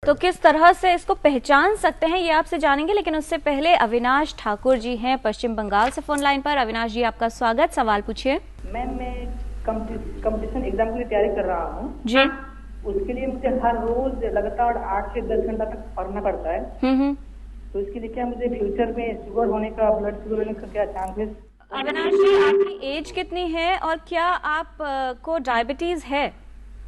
तो किस तरह से इसको पहचान सकते हैं ये आपसे जानेंगे, लेकिन उससे पहले अविनाश ठाकुर जी हैं पश्चिम बंगाल से फोन लाइन पर। अविनाश जी, आपका स्वागत, सवाल पूछिए। मैम, मैं कंपटीशन एग्जाम के लिए तैयारी कर रहा हूँ जी। उसके लिए मुझे हर रोज लगातार 8 से 10 घंटा तक पढ़ना पड़ता है। तो इसके लिए क्या मुझे फ्यूचर में शुगर होने का, ब्लड शुगर होने का क्या चांस है? अविनाश जी, आपकी एज कितनी है और क्या आप को डायबिटीज है?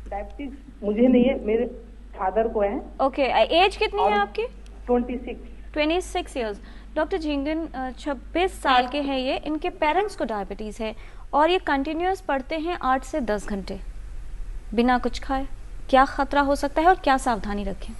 डायबिटीज मुझे नहीं है, मेरे फादर को है। ओके, एज कितनी है आपकी? 26 ईयर्स। डॉक्टर झिंगन 26 साल के हैं ये, इनके पेरेंट्स को डायबिटीज है और ये कंटिन्यूअस पढ़ते हैं 8 से 10 घंटे बिना कुछ खाए। क्या खतरा हो सकता है और क्या सावधानी रखें?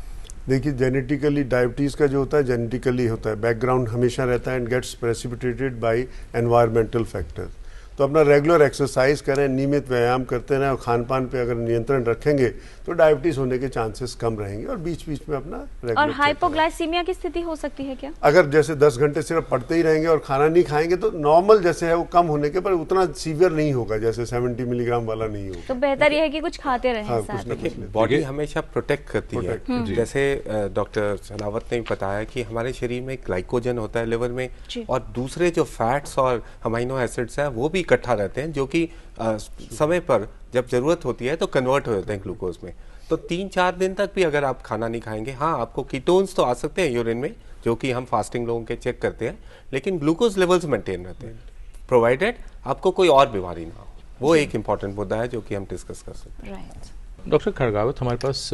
देखिए, जेनेटिकली डायबिटीज़ का जो होता है जेनेटिकली होता है, बैकग्राउंड हमेशा रहता है and gets precipitated by environmental factors. तो अपना रेगुलर एक्सरसाइज करें, नियमित व्यायाम करते रहें और खान पान पे अगर नियंत्रण रखेंगे तो डायबिटीज होने के चांसेस कम रहेंगे और बीच बीच में अपना रेगुलर। और हाइपोग्लाइसीमिया की स्थिति हो सकती है क्या? अगर जैसे 10 घंटे सिर्फ पढ़ते ही रहेंगे और खाना नहीं खाएंगे तो नॉर्मल जैसे है वो कम होने के, पर उतना सीवियर नहीं होगा, जैसे 70 मिलीग्राम वाला नहीं होगा। तो बेहतर यह है कि कुछ खाते रहें। हाँ, साथ बॉडी हमेशा प्रोटेक्ट करती है। जैसे डॉक्टर सलावत ने बताया कि हमारे शरीर में ग्लाइकोजन होता है लिवर में, और दूसरे जो फैट्स और अमीनो एसिड्स हैं वो भी इकट्ठा रहते हैं, जो कि समय पर जब जरूरत होती है तो कन्वर्ट हो जाते हैं ग्लूकोज में। तो 3-4 दिन तक भी अगर आप खाना नहीं खाएंगे, हाँ आपको कीटोन्स तो आ सकते हैं यूरिन में, जो कि हम फास्टिंग लोगों के चेक करते हैं, लेकिन ग्लूकोज लेवल्स मेंटेन रहते हैं, प्रोवाइडेड आपको कोई और बीमारी ना हो। वो एक इंपॉर्टेंट मुद्दा है जो कि हम डिस्कस कर सकते हैं। डॉक्टर खड़गावत, हमारे पास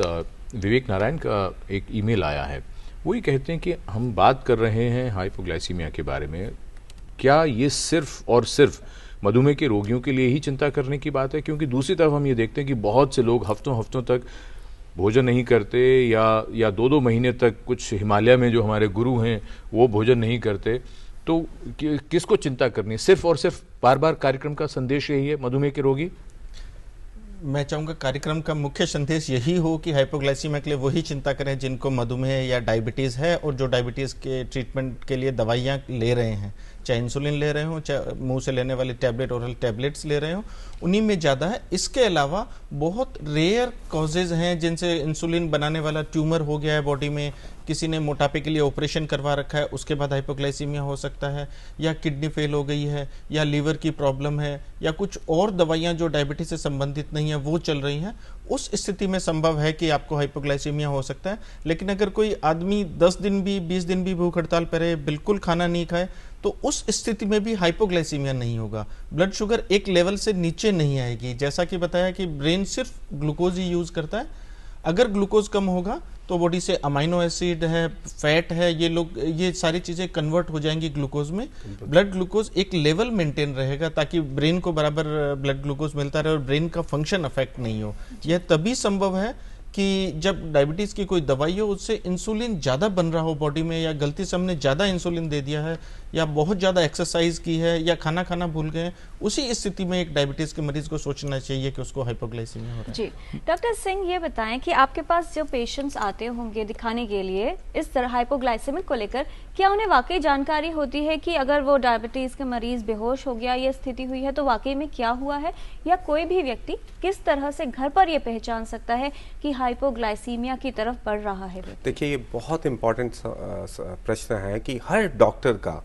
विवेक नारायण का एक ईमेल आया है। वो ये कहते हैं कि हम बात कर रहे हैं हाइपोग्लाइसीमिया के बारे में, क्या ये सिर्फ और सिर्फ मधुमेह के रोगियों के लिए ही चिंता करने की बात है? क्योंकि दूसरी तरफ हम ये देखते हैं कि बहुत से लोग हफ्तों हफ्तों तक भोजन नहीं करते या 2-2 महीने तक, कुछ हिमालय में जो हमारे गुरु हैं वो भोजन नहीं करते। तो किसको चिंता करनी है? सिर्फ और सिर्फ बार बार कार्यक्रम का संदेश यही है मधुमेह के रोगी? मैं चाहूँगा कार्यक्रम का मुख्य संदेश यही हो कि हाइपोग्लाइसीमिया के लिए वही चिंता करें जिनको मधुमेह या डायबिटीज़ है और जो डायबिटीज़ के ट्रीटमेंट के लिए दवाइयाँ ले रहे हैं, चाहे इंसुलिन ले रहे हो, चाहे मुंह से लेने वाली टैबलेट, ओरल टैबलेट्स ले रहे हो, उन्हीं में ज़्यादा है। इसके अलावा बहुत रेयर कॉजेज़ हैं जिनसे इंसुलिन बनाने वाला ट्यूमर हो गया है बॉडी में, किसी ने मोटापे के लिए ऑपरेशन करवा रखा है, उसके बाद हाइपोग्लाइसीमिया हो सकता है, या किडनी फेल हो गई है, या लीवर की प्रॉब्लम है, या कुछ और दवाइयाँ जो डायबिटीज से संबंधित नहीं है वो चल रही हैं। उस स्थिति में संभव है कि आपको हाइपोग्लाइसीमिया हो सकता है। लेकिन अगर कोई आदमी 10 दिन भी 20 दिन भी भूख हड़ताल पर रहे, बिल्कुल खाना नहीं खाए, तो उस स्थिति में भी हाइपोग्लाइसीमिया नहीं होगा। ब्लड शुगर एक लेवल से नीचे नहीं आएगी। जैसा कि बताया कि ब्रेन सिर्फ ग्लूकोज ही यूज करता है। अगर ग्लूकोज कम होगा तो बॉडी से अमीनो एसिड है, फैट है, ये सारी चीजें कन्वर्ट हो जाएंगी ग्लूकोज में। ब्लड ग्लूकोज एक लेवल मेंटेन रहेगा ताकि ब्रेन को बराबर ब्लड ग्लूकोज मिलता रहे और ब्रेन का फंक्शन अफेक्ट नहीं हो। यह तभी संभव है कि जब डायबिटीज की कोई दवाई हो, उससे इंसुलिन ज्यादा बन रहा हो बॉडी में, या गलती से हमने ज्यादा इंसुलिन दे दिया है, या बहुत ज्यादा एक्सरसाइज की है, या खाना खाना भूल गए, उसी स्थिति में एक डायबिटीज के मरीज को सोचना चाहिए कि उसको हाइपोग्लाइसीमिया हो रहा है। जी डॉक्टर सिंह, ये बताएं कि आपके पास जो पेशेंट्स आते होंगे दिखाने के लिए इस तरह हाइपोग्लाइसेमिक को लेकर, क्या उन्हें वाकई जानकारी होती है कि अगर वो डायबिटीज के मरीज बेहोश हो गया, ये स्थिति हुई है, तो वाकई में क्या हुआ है? या कोई भी व्यक्ति किस तरह से घर पर ये पहचान सकता है कि हाइपोग्लाइसीमिया की तरफ बढ़ रहा है? देखिए, ये बहुत इंपॉर्टेंट प्रश्न है कि हर डॉक्टर का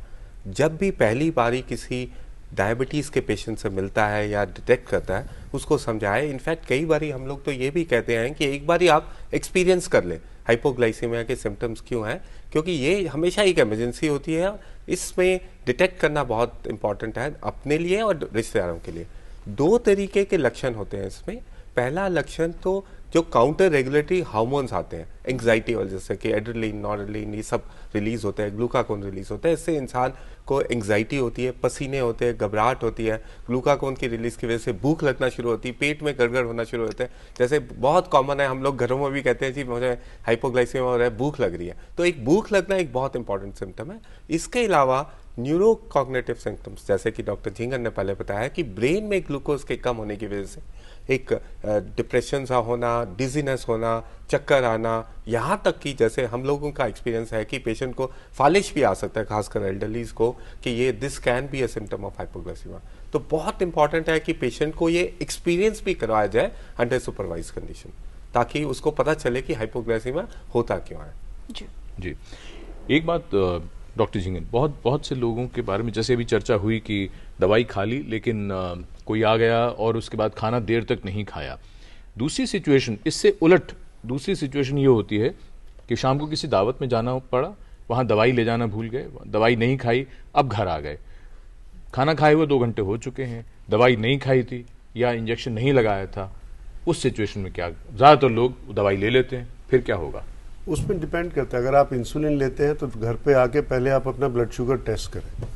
जब भी पहली बारी किसी डायबिटीज़ के पेशेंट से मिलता है या डिटेक्ट करता है, उसको समझाए। इनफैक्ट कई बारी हम लोग तो ये भी कहते हैं कि एक बारी आप एक्सपीरियंस कर लें हाइपोग्लाइसीमिया के सिम्टम्स क्यों हैं, क्योंकि ये हमेशा एक इमरजेंसी होती है। इसमें डिटेक्ट करना बहुत इंपॉर्टेंट है अपने लिए और रिश्तेदारों के लिए। 2 तरीके के लक्षण होते हैं इसमें। पहला लक्षण तो जो काउंटर रेगुलेटरी हार्मोन्स आते हैं एंग्जाइटी वाले, जैसे कि एड्रेनलिन, नॉरएड्रेनालिन, ये सब रिलीज होते हैं, ग्लूकागोन रिलीज होता है। इससे इंसान को एंग्जाइटी होती है, पसीने होते हैं, घबराहट होती है। ग्लूकागोन की रिलीज की वजह से भूख लगना शुरू होती है, पेट में गड़गड़ होना शुरू होता है। जैसे बहुत कॉमन है, हम लोग घरों में भी कहते हैं जी मुझे हाइपोग्लाइसीमिया हो रहा है, भूख लग रही है। तो एक भूख लगना एक बहुत इंपॉर्टेंट सिम्टम है। इसके अलावा न्यूरोकॉग्निटिव सिम्टम्स, जैसे कि डॉक्टर झिंगन ने पहले बताया कि ब्रेन में ग्लूकोज के कम होने की वजह से एक डिप्रेशन सा होना, डिजीनेस होना, चक्कर आना, यहाँ तक कि जैसे हम लोगों का एक्सपीरियंस है कि पेशेंट को फालिश भी आ सकता है, खासकर एल्डरलीज को, कि ये this can be a symptom of hypoglycaemia. तो बहुत इंपॉर्टेंट है कि पेशेंट को ये एक्सपीरियंस भी करवाया जाए अंडर सुपरवाइज कंडीशन। ताकि उसको पता चले कि हाइपोग्लाइसीमिया होता क्यों है। जी, एक बात डॉक्टर झिंगन, बहुत से लोगों के बारे में जैसे अभी चर्चा हुई कि दवाई खा ली लेकिन कोई आ गया और उसके बाद खाना देर तक नहीं खाया। दूसरी सिचुएशन, इससे उलट दूसरी सिचुएशन ये होती है कि शाम को किसी दावत में जाना पड़ा, वहाँ दवाई ले जाना भूल गए, दवाई नहीं खाई, अब घर आ गए, खाना खाए हुए 2 घंटे हो चुके हैं, दवाई नहीं खाई थी या इंजेक्शन नहीं लगाया था। उस सिचुएशन में क्या, ज़्यादातर लोग दवाई ले लेते हैं, फिर क्या होगा? उसमें डिपेंड करता है। अगर आप इंसुलिन लेते हैं तो घर पे आके पहले आप अपना ब्लड शुगर टेस्ट करें,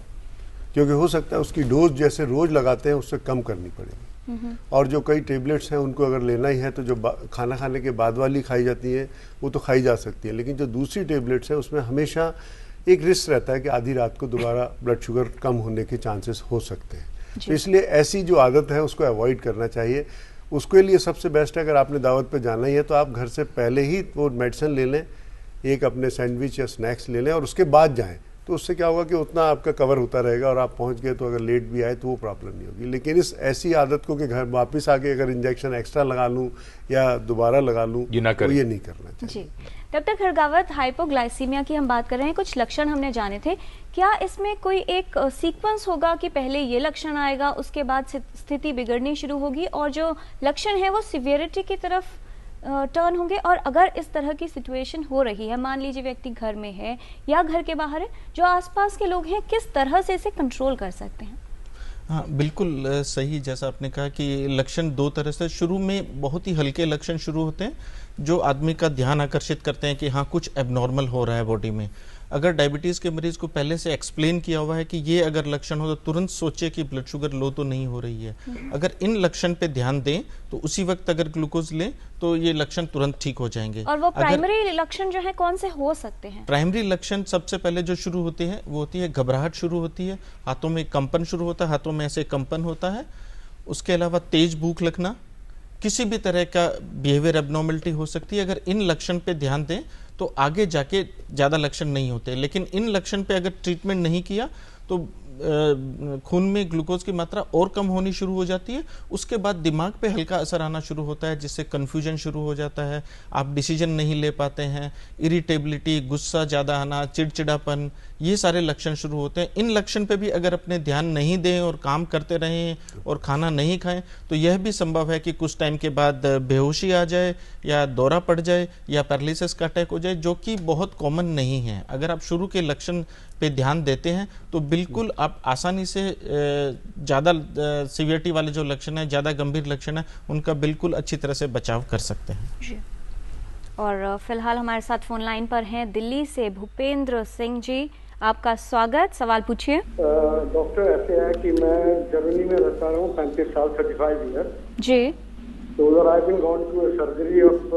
क्योंकि हो सकता है उसकी डोज जैसे रोज लगाते हैं उससे कम करनी पड़ेगी। और जो कई टेबलेट्स हैं उनको अगर लेना ही है तो जो खाना खाने के बाद वाली खाई जाती है वो तो खाई जा सकती है, लेकिन जो दूसरी टेबलेट्स हैं उसमें हमेशा एक रिस्क रहता है कि आधी रात को दोबारा ब्लड शुगर कम होने के चांसेस हो सकते हैं। तो इसलिए ऐसी जो आदत है उसको अवॉइड करना चाहिए। उसके लिए सबसे बेस्ट है, अगर आपने दावत पे जाना ही है तो आप घर से पहले ही वो मेडिसिन ले लें, एक अपने सैंडविच या स्नैक्स ले लें और उसके बाद जाएं। तो उससे क्या होगा कि उतना आपका कवर होता रहेगा और आप पहुंच गए तो अगर लेट भी आए तो वो प्रॉब्लम नहीं होगी। लेकिन इस ऐसी आदत को कि घर वापस आके अगर इंजेक्शन एक्स्ट्रा लगा लूं या दोबारा लगा लूं, तो ये नहीं करना चाहिए। जी डॉक्टर खड़गावत, हाइपोग्लाइसीमिया की हम बात कर रहे हैं, कुछ लक्षण हमने जाने थे, क्या इसमें कोई एक सीक्वेंस होगा कि पहले ये लक्षण आएगा उसके बाद स्थिति बिगड़नी शुरू होगी और जो लक्षण है वो सिवियरिटी की तरफ टर्न होंगे? और अगर इस तरह की सिचुएशन हो रही है, मान लीजिए व्यक्ति घर में है या घर के बाहर है, जो आसपास के लोग हैं किस तरह से इसे कंट्रोल कर सकते हैं? हाँ बिल्कुल सही, जैसा आपने कहा कि लक्षण 2 तरह से, शुरू में बहुत ही हल्के लक्षण शुरू होते हैं जो आदमी का ध्यान आकर्षित करते हैं कि हाँ कुछ एबनॉर्मल हो रहा है बॉडी में। अगर डायबिटीज़ के मरीज को पहले से एक्सप्लेन किया हुआ है कि ये अगर लक्षण हो तो तुरंत सोचे कि ब्लड शुगर लो तो नहीं हो रही है। अगर इन लक्षण पे ध्यान दें तो उसी वक्त अगर ग्लूकोज लें तो ये लक्षण तुरंत ठीक हो जाएंगे। और वो प्राइमरी लक्षण जो है कौन से हो सकते हैं? प्राइमरी लक्षण सबसे पहले जो शुरू होते हैं वो होती है घबराहट शुरू होती है, हाथों में कंपन शुरू होता है, हाथों में ऐसे कंपन होता है। उसके अलावा तेज भूख लगना, किसी भी तरह का बिहेवियर एबनॉर्मलिटी हो सकती है। अगर इन लक्षण पे ध्यान दें तो आगे जाके ज़्यादा लक्षण नहीं होते, लेकिन इन लक्षण पे अगर ट्रीटमेंट नहीं किया तो खून में ग्लूकोज की मात्रा और कम होनी शुरू हो जाती है। उसके बाद दिमाग पे हल्का असर आना शुरू होता है जिससे कन्फ्यूजन शुरू हो जाता है, आप डिसीजन नहीं ले पाते हैं, इरिटेबिलिटी, गुस्सा ज़्यादा आना, चिड़चिड़ापन, ये सारे लक्षण शुरू होते हैं। इन लक्षण पे भी अगर अपने ध्यान नहीं दें और काम करते रहें और खाना नहीं खाएं तो यह भी संभव है कि कुछ टाइम के बाद बेहोशी आ जाए या दौरा पड़ जाए या पैरालिसिस का अटैक हो जाए, जो कि बहुत कॉमन नहीं है। अगर आप शुरू के लक्षण पे ध्यान देते हैं तो बिल्कुल आप आसानी से ज़्यादा सीवियरिटी वाले जो लक्षण हैं, ज़्यादा गंभीर लक्षण हैं, उनका बिल्कुल अच्छी तरह से बचाव कर सकते हैं जी। और फिलहाल हमारे साथ फोन लाइन पर हैं दिल्ली से भूपेंद्र सिंह जी, आपका स्वागत, सवाल पूछिए। डॉक्टर, ऐसे है कि मैं जर्मनी में रहता रहा हूँ 35 साल, 35 ईयर जी। तो उधर I been gone to surgery of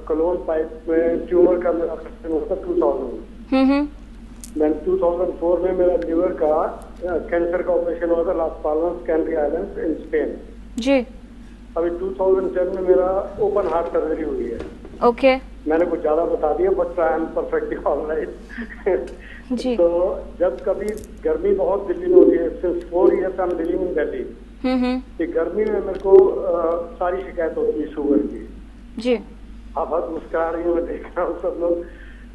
colon pipe में ट्यूमर का मेरा ऑपरेशन होता 2000 में। 2004 में मेरा लिवर का कैंसर का ऑपरेशन हुआ था लास पाल्मास कैनरी आइलैंड्स इन स्पेन जी। अभी 2010 में मेरा ओपन हार्ट सर्जरी हुई है। ओके। मैंने कुछ ज्यादा बता दिया but I am perfectly alright जी। तो जब कभी गर्मी बहुत दिल्ली में होती है, since 4 years I am living in Delhi, कि गर्मी में मेरे को सारी शिकायत होती है शुगर की जी। आप बहुत मुस्कुरा रही हूँ, मैं देख रहा हूँ सब लोग।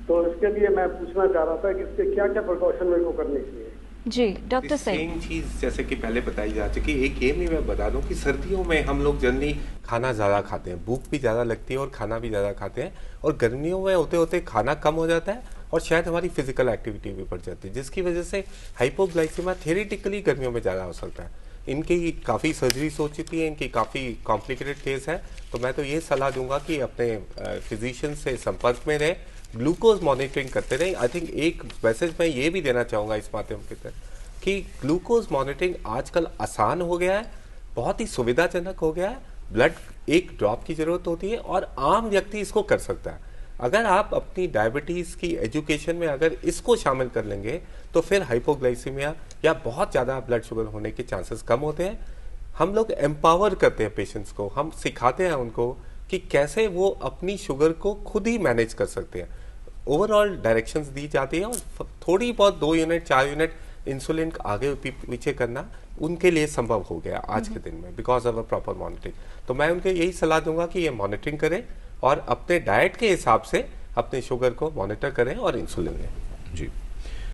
तो इसके लिए मैं पूछना चाह रहा था कि इसके क्या क्या प्रिकॉशन मेरे को करनी चाहिए जी। डॉक्टर सेम चीज जैसे कि पहले बताई जा चुकी, एक ये भी मैं बता दूं कि सर्दियों में हम लोग जनरली खाना ज़्यादा खाते हैं, भूख भी ज़्यादा लगती है और खाना भी ज़्यादा खाते हैं, और गर्मियों में होते होते खाना कम हो जाता है और शायद हमारी फिजिकल एक्टिविटी भी बढ़ जाती है, जिसकी वजह से हाइपोग्लाइसीमिया थ्योरेटिकली गर्मियों में ज़्यादा हो सकता है। इनकी काफ़ी सर्जरीज हो चुकी है, इनकी काफ़ी कॉम्प्लिकेटेड केस है, तो मैं तो ये सलाह दूंगा कि अपने फिजिशियन से संपर्क में रहे, ग्लूकोज मॉनिटरिंग करते रहे। आई थिंक एक मैसेज मैं ये भी देना चाहूँगा इस माध्यम के तहत कि ग्लूकोज मॉनिटरिंग आजकल आसान हो गया है, बहुत ही सुविधाजनक हो गया है। ब्लड एक ड्रॉप की ज़रूरत होती है और आम व्यक्ति इसको कर सकता है। अगर आप अपनी डायबिटीज़ की एजुकेशन में अगर इसको शामिल कर लेंगे तो फिर हाइपोग्लाइसीमिया या बहुत ज़्यादा ब्लड शुगर होने के चांसेस कम होते हैं। हम लोग एम्पावर करते हैं पेशेंट्स को, हम सिखाते हैं उनको कि कैसे वो अपनी शुगर को खुद ही मैनेज कर सकते हैं। ओवरऑल डायरेक्शंस दी जाती है और थोड़ी बहुत 2 यूनिट 4 यूनिट इंसुलिन आगे पीछे करना उनके लिए संभव हो गया आज के दिन में because of a proper monitoring. तो मैं उनको यही सलाह दूंगा कि ये मॉनिटरिंग करें और अपने डाइट के हिसाब से अपने शुगर को मॉनिटर करें और इंसुलिन लें। जी।